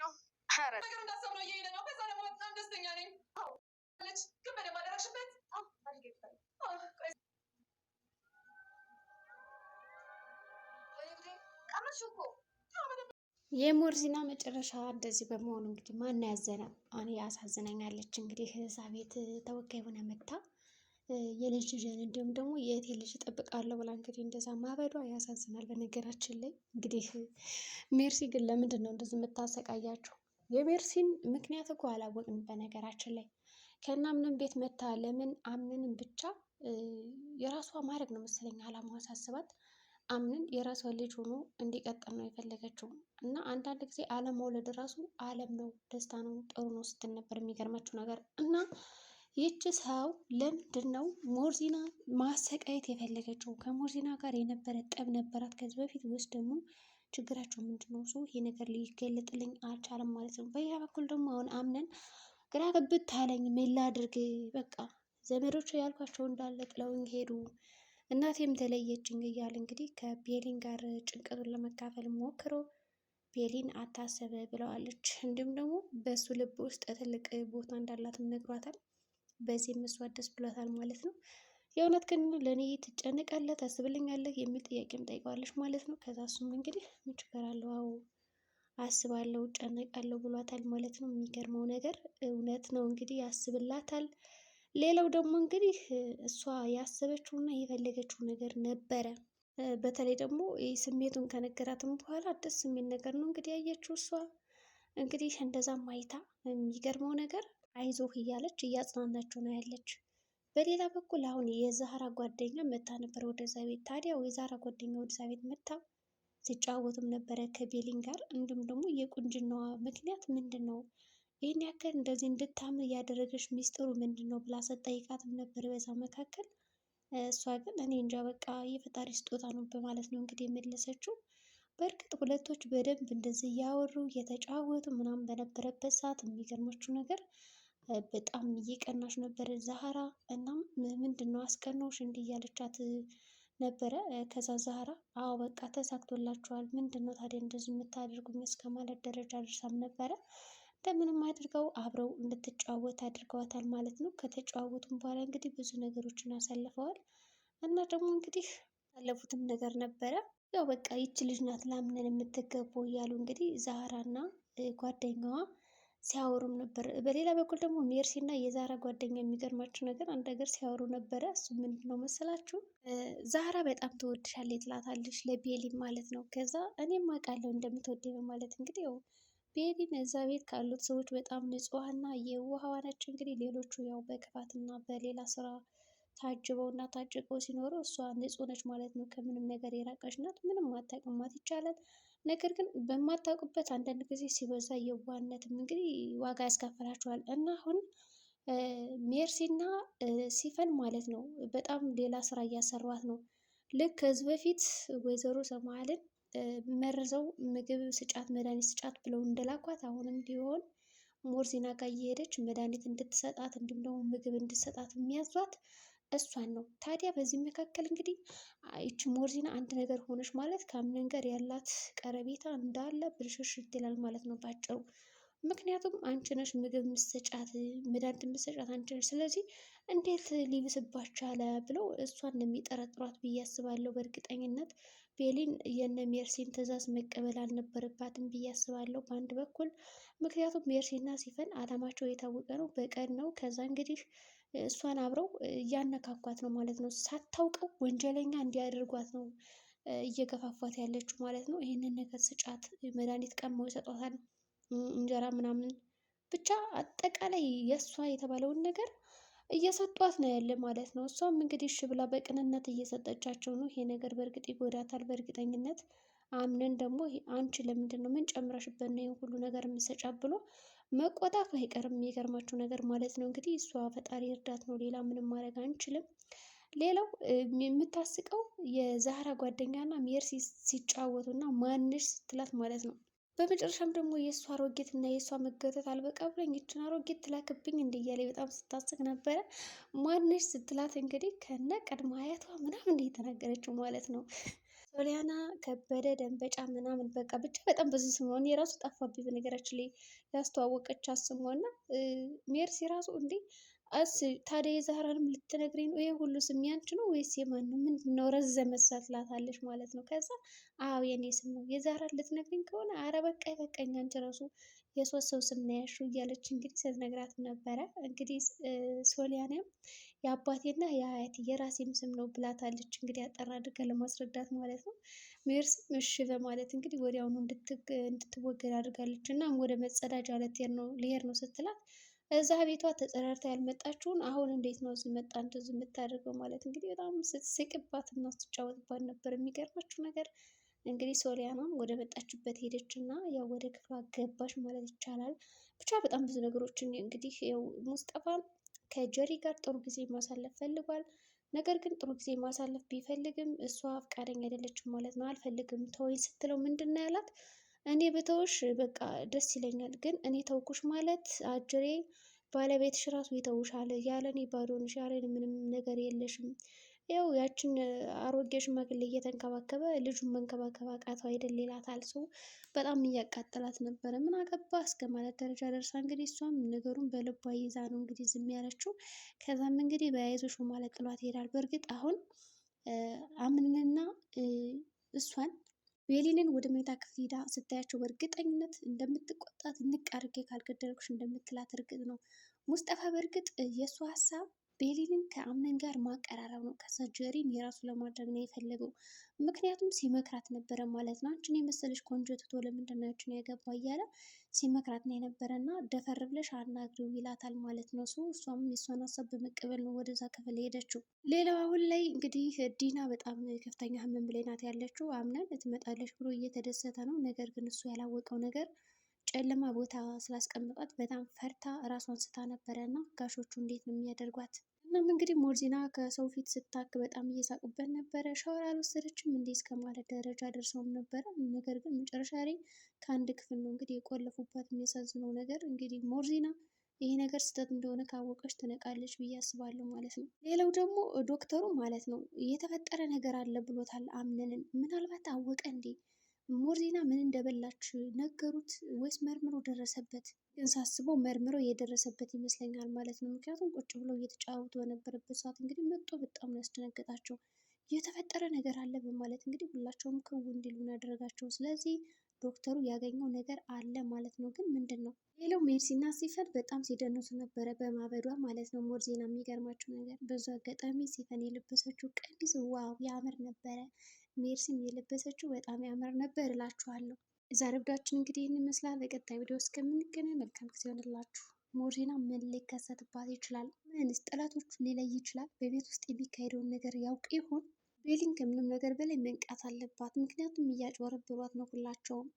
ነው። ነገር እንዳሰብነው እየሄደ ነው። በዛ ደግሞ በጣም ደስተኛ ነኝ። ግን በደንብ አደረግሽበት። የሞርዚና መጨረሻ እንደዚህ በመሆኑ እንግዲህ ማን ያዘነ? እኔ ያሳዝነኛለች። እንግዲህ እዛ ቤት ተወካይ ሆነ መታ የልጅ ልጅን እንዲሁም ደግሞ የእቴ ልጅ እጠብቃለሁ ብላ እንግዲህ እንደዛ ማበዷ ያሳዝናል። በነገራችን ላይ እንግዲህ ሜርሲ ግን ለምንድን ነው እንደዚህ የምታሰቃያቸው? የሜርሲን ምክንያት እኮ አላወቅንም። በነገራችን ላይ ከናምንም ቤት መታ ለምን አምንን ብቻ የራሷ ማድረግ ነው መሰለኝ አላማዋ ሳስባት አምንን የራሷ ልጅ ሆኖ እንዲቀጥል ነው የፈለገችው። እና አንዳንድ ጊዜ አለመውለድ ራሱ አለም ነው፣ ደስታ ነው፣ ጥሩ ነው ስትል ነበር። የሚገርማችሁ ነገር እና ይቺ ሰው ለምንድን ነው ሞርዚና ማሰቃየት የፈለገችው? ከሞርዚና ጋር የነበረ ጠብ ነበራት ከዚህ በፊት ውስጥ ደግሞ ችግራቸው ምንድን ነው? ይሄ ነገር ሊገለጥልኝ አልቻለም ማለት ነው። በያ በኩል ደግሞ አሁን አምነን ግራ ገብት አለኝ። ምን ላድርግ? በቃ ዘመዶች ያልኳቸው እንዳለ ጥለውኝ ሄዱ፣ እናቴም ተለየችኝ እያለ እንግዲህ ከቤሊን ጋር ጭንቀቱን ለመካፈል ሞክሮ ቤሊን አታሰበ ብለዋለች። እንዲሁም ደግሞ በእሱ ልብ ውስጥ ትልቅ ቦታ እንዳላትም ነግሯታል። በዚህም እሷ ደስ ብሏታል ማለት ነው። የእውነት ግን ለእኔ ትጨነቃለህ፣ ታስብልኛለህ የሚል ጥያቄም ጠይቀዋለች ማለት ነው። ከዛ እሱም እንግዲህ ምን ችግር አለው? አዎ አስባለሁ፣ እጨነቃለሁ ብሏታል ማለት ነው። የሚገርመው ነገር እውነት ነው እንግዲህ ያስብላታል። ሌላው ደግሞ እንግዲህ እሷ ያሰበችውና የፈለገችው ነገር ነበረ። በተለይ ደግሞ ስሜቱን ከነገራትም በኋላ ደስ የሚል ነገር ነው እንግዲህ ያየችው እሷ እንግዲህ እንደዛም አይታ የሚገርመው ነገር አይዞህ እያለች እያጽናናችው ነው ያለች። በሌላ በኩል አሁን የዛህራ ጓደኛ መታ ነበር ወደዛ ቤት። ታዲያ የዛህራ ጓደኛ ወደዛ ቤት መታ ሲጫወቱም ነበረ ከቤሊን ጋር። እንዲሁም ደግሞ የቁንጅናዋ ምክንያት ምንድን ነው? ይህን ያክል እንደዚህ እንድታምር ያደረገች ሚስጥሩ ምንድን ነው ብላ ስትጠይቃትም ነበር በዛ መካከል። እሷ ግን እኔ እንጃ በቃ የፈጣሪ ስጦታ ነው በማለት ነው እንግዲህ የመለሰችው። በእርግጥ ሁለቶች በደንብ እንደዚህ እያወሩ እየተጫወቱ ምናምን በነበረበት ሰዓት የሚገርማችሁ ነገር በጣም እየቀናች ነበር ዛህራ። እናም ምንድን ነው አስቀናውሽ እንዲህ እያለቻት ነበረ። ከዛ ዛህራ አዎ በቃ ተሳክቶላችኋል፣ ምንድን ነው ታዲያ እንደዚህ የምታደርጉኝ እስከ ማለት ደረጃ ደርሳም ነበረ። እንደምንም አድርገው አብረው እንድትጫወት አድርገዋታል ማለት ነው። ከተጫወቱም በኋላ እንግዲህ ብዙ ነገሮችን አሳልፈዋል እና ደግሞ እንግዲህ ያለፉትም ነገር ነበረ። ያው በቃ ይች ልጅ ናት ላምነን የምትገባው እያሉ እንግዲህ ዛህራና ጓደኛዋ ሲያወሩም ነበር። በሌላ በኩል ደግሞ ሜርሲ እና የዛህራ ጓደኛ የሚገርማችሁ ነገር አንድ ነገር ሲያወሩ ነበረ። እሱ ምንድን ነው መሰላችሁ? ዛህራ በጣም ትወድሻለች ትላታለች ለቤሊን ማለት ነው። ከዛ እኔም አውቃለሁ እንደምትወደኝ በማለት እንግዲህ ያው ቤሊን እዛ ቤት ካሉት ሰዎች በጣም ንጹሐና የዋህዋ ናቸው። እንግዲህ ሌሎቹ ያው በክፋትና በሌላ ስራ ታጅበው እና ታጭቀው ሲኖሩ እሷ ንጹህ ነች ማለት ነው። ከምንም ነገር የራቀች ናት። ምንም አታውቅም ማለት ይቻላል። ነገር ግን በማታውቁበት አንዳንድ ጊዜ ሲበዛ የዋህነትም እንግዲህ ዋጋ ያስከፍላቸዋል። እና አሁን ሜርሲና ሲፈን ማለት ነው በጣም ሌላ ስራ እያሰሯት ነው። ልክ ከዚህ በፊት ወይዘሮ ሰማልን መርዘው ምግብ ስጫት መድኃኒት ስጫት ብለው እንደላኳት አሁንም ቢሆን ሞርዚና ጋር እየሄደች መድኃኒት እንድትሰጣት እንዲሁም ደግሞ ምግብ እንድትሰጣት የሚያዟት እሷን ነው። ታዲያ በዚህ መካከል እንግዲህ ይች ሞርዚና አንድ ነገር ሆነች ማለት ከአምነን ጋር ያላት ቀረቤታ እንዳለ ብልሽሽ ይላል ማለት ነው ባጭሩ። ምክንያቱም አንቺ ነሽ ምግብ ምሰጫት መድኃኒት ምሰጫት አንቺ ነሽ፣ ስለዚህ እንዴት ሊብስባት ቻለ ብለው እሷን የሚጠረጥሯት ብዬ አስባለሁ። በእርግጠኝነት ቤሊን የነ ሜርሲን ትዕዛዝ መቀበል አልነበረባትም ብዬ አስባለሁ በአንድ በኩል። ምክንያቱም ሜርሲና ሲፈን አላማቸው የታወቀ ነው፣ በቀን ነው። ከዛ እንግዲህ እሷን አብረው እያነካኳት ነው ማለት ነው። ሳታውቀው ወንጀለኛ እንዲያደርጓት ነው እየገፋፏት ያለችው ማለት ነው። ይህንን ነገር ስጫት መድኃኒት ቀመው ይሰጧታል፣ እንጀራ ምናምን ብቻ አጠቃላይ የእሷ የተባለውን ነገር እየሰጧት ነው ያለ ማለት ነው። እሷም እንግዲህ እሺ ብላ በቅንነት እየሰጠቻቸው ነው። ይሄ ነገር በእርግጥ ይጎዳታል በእርግጠኝነት። አምነን ደግሞ አንቺ ለምንድን ነው ምን ጨምረሽበት ነው ይሄን ሁሉ ነገር የምትሰጫት ብሎ መቆጣቱ አይቀርም። የሚገርማችሁ ነገር ማለት ነው እንግዲህ እሷ ፈጣሪ እርዳት ነው፣ ሌላ ምንም ማድረግ አንችልም። ሌላው የምታስቀው የዛህራ ጓደኛና ሜርሲ ሲጫወቱ እና ማንሽ ስትላት ማለት ነው። በመጨረሻም ደግሞ የእሷ አሮጌት እና የእሷ መገተት አልበቃ ብለኝ ይችን አሮጌት ትላክብኝ እንዲያለ በጣም ስታስቅ ነበረ። ማንሽ ስትላት እንግዲህ ከነ ቀድመ አያቷ ምናምን የተናገረችው ማለት ነው። ሶሊያና ከበደ ደንበጫ ምናምን በቃ ብቻ በጣም ብዙ ስም ነው። እኔ የራሱ ጠፋብኝ በነገራችን ላይ ያስተዋወቀቻት ስሟ እና ሜርሲ ራሱ እንዴ ታዲያ የዛህራንም ልትነግረኝ ነው? ይሄ ሁሉ ስም ያንቺ ነው ወይስ የማን ነው? ምንድን ነው ረዘመሳ ትላታለች ማለት ነው። ከዛ አዎ የኔ ስም ነው። የዛህራን ልትነግረኝ ከሆነ አረ በቃ በቃኝ፣ አንቺ ራሱ የሶስት ሰው ስም ነው ያልሽው እያለች እንግዲህ ስትነግራት ነበረ። እንግዲህ ሶሊያናም የአባቴና የአያቴ የራሴም ስም ነው ብላታለች። እንግዲህ አጠር አድርጋ ለማስረዳት ማለት ነው። ሜርሲም እሺ በማለት እንግዲህ ወዲያውኑ እንድትወገድ አድርጋለች። እና ወደ መጸዳጃ ልሄድ ነው ስትላት እዛ ቤቷ ተጸዳድታ ያልመጣችውን አሁን እንዴት ነው እዚህ መጣ እንደዚህ የምታደርገው ማለት እንግዲህ በጣም ስትስቅባት እና ስትጫወትባት ነበር። የሚገርማችሁ ነገር እንግዲህ ሶሊያናም ወደ መጣችበት ሄደች እና ያው ወደ ክፍሏ ገባች ማለት ይቻላል። ብቻ በጣም ብዙ ነገሮችን እንግዲህ ያው ሙስጠፋ ከጀሪ ጋር ጥሩ ጊዜ ማሳለፍ ፈልጓል። ነገር ግን ጥሩ ጊዜ ማሳለፍ ቢፈልግም እሷ ፈቃደኛ አይደለችም ማለት ነው። አልፈልግም ተወኝ ስትለው ምንድን ነው ያላት? እኔ በተውሽ በቃ ደስ ይለኛል፣ ግን እኔ ተውኩሽ ማለት አጅሬ ባለቤትሽ ራሱ ይተውሻል፣ ያለ እኔ ባዶ ነሽ፣ ያለ እኔ ምንም ነገር የለሽም። ያው ያችን አሮጌ ሽማግሌ እየተንከባከበ ልጁን መንከባከብ አቃተው አይደል ይላታል። ሰው በጣም እያቃጠላት ነበረ። ምን አገባ እስከ ማለት ደረጃ ደርሳ እንግዲህ እሷም ነገሩን በልቧ ይዛ ነው እንግዲህ ዝም ያለችው። ከዛም እንግዲህ በያይዞሽ ማለት ጥሏት ይሄዳል። በእርግጥ አሁን አምንንና እሷን ቤሊንን ወደ መኝታ ክፍል ሄዳ ስታያቸው በእርግጠኝነት እንደምትቆጣት ንቅ አድርጌ ካልገደልኩሽ እንደምትላት እርግጥ ነው። ሙስጠፋ በእርግጥ የእሱ ሀሳብ ቤሊንን ከአምነን ጋር ማቀራረብ ነው። ከዛ ጀሪን የራሱ ለማድረግ ነው የፈለገው። ምክንያቱም ሲመክራት ነበረ ማለት ነው። አንቺን የመሰለሽ ቆንጆ ትቶ ለምንድን ነው ያችን ያገባ እያለ ሲመክራት ነው የነበረ እና ደፈር ብለሽ አናግሪው ይላታል ማለት ነው። እሷም የእሷን ሀሳብ በመቀበል ነው ወደዛ ክፍል ሄደችው። ሌላው አሁን ላይ እንግዲህ ዲና በጣም ከፍተኛ ህመም ላይ ናት ያለችው። አምነን ትመጣለች ብሎ እየተደሰተ ነው። ነገር ግን እሱ ያላወቀው ነገር ጨለማ ቦታ ስላስቀምጧት በጣም ፈርታ ራሷን ስታ ነበረ እና ጋሾቹ እንዴት ነው የሚያደርጓት? እናም እንግዲህ ሞርዚና ከሰው ፊት ስታክ በጣም እየሳቁበት ነበረ። ሻወር አልወሰደችም እንዴ እስከ ማለት ደረጃ ደርሰውም ነበረ። ነገር ግን መጨረሻ ላይ ከአንድ ክፍል ነው እንግዲህ የቆለፉባት። የሚያሳዝነው ነገር እንግዲህ ሞርዚና ይሄ ነገር ስህተት እንደሆነ ካወቀች ትነቃለች ብዬ አስባለሁ ማለት ነው። ሌላው ደግሞ ዶክተሩ ማለት ነው የተፈጠረ ነገር አለ ብሎታል አምነንን። ምናልባት አወቀ እንዴ ሞርዚና ምን እንደበላች ነገሩት ወይስ መርምሮ ደረሰበት? ግን ሳስበው መርምሮ የደረሰበት ይመስለኛል ማለት ነው። ምክንያቱም ቁጭ ብለው እየተጫወቱ በነበረበት ሰዓት እንግዲህ መጥቶ በጣም ነው ያስደነገጣቸው። የተፈጠረ ነገር አለ በማለት እንግዲህ ሁላቸውም ክው እንዲሉ ያደረጋቸው። ስለዚህ ዶክተሩ ያገኘው ነገር አለ ማለት ነው። ግን ምንድን ነው? ሌላው ሜርሲና ሲፈን በጣም ሲደንሱ ነበረ በማበዷ ማለት ነው። ሞርዚና የሚገርማቸው ነገር በዙ አጋጣሚ ሲፈን የለበሰችው ቀሚስ ዋው ያምር ነበረ። ሜርሲም የለበሰችው በጣም ያምር ነበር እላችኋለሁ። የዛሬ ቪዲዮአችን እንግዲህ ይህን ይመስላል። በቀጣይ ቪዲዮ እስከምንገናኝ መልካም ጊዜ ይሆንላችሁ። ሞርዚና ምን ሊከሰትባት ይችላል? ምንስ ጠላቶቹ ሊለይ ይችላል? በቤት ውስጥ የሚካሄደውን ነገር ያውቅ ይሆን? ቤሊን ከምንም ነገር በላይ መንቃት አለባት። ምክንያቱም እያጭበረበሯት ነው ሁላቸውም።